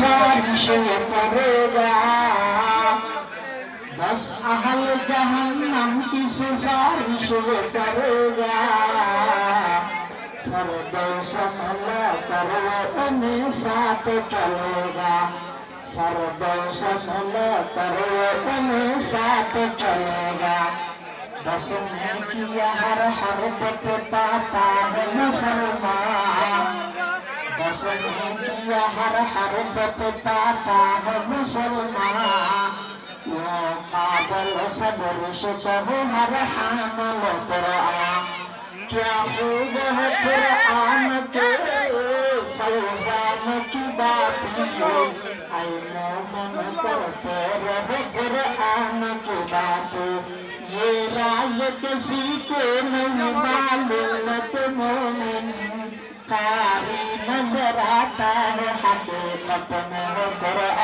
गुजारिश करेगा, 10 अहल जहन्नम की सिफारिश करेगा। फरदौस सला करवे उन्हें साथ चलेगा, फरदौस सला करवे उन्हें साथ चलेगा। बस किया हर हरफ पे पाता है मुसलमान, बस किया हर हरफ पे पाता है मुसलमान। यो काबल सब्र शुक्र हर हामल कुरान, क्या खूब है कुरान के फैजान की बातें, ऐ मोमिन करते रहो कुरान की बातें। ये राज किसी को नहीं मालूम तो मोमिन कारी नजर आता है हकीकत में कुरान।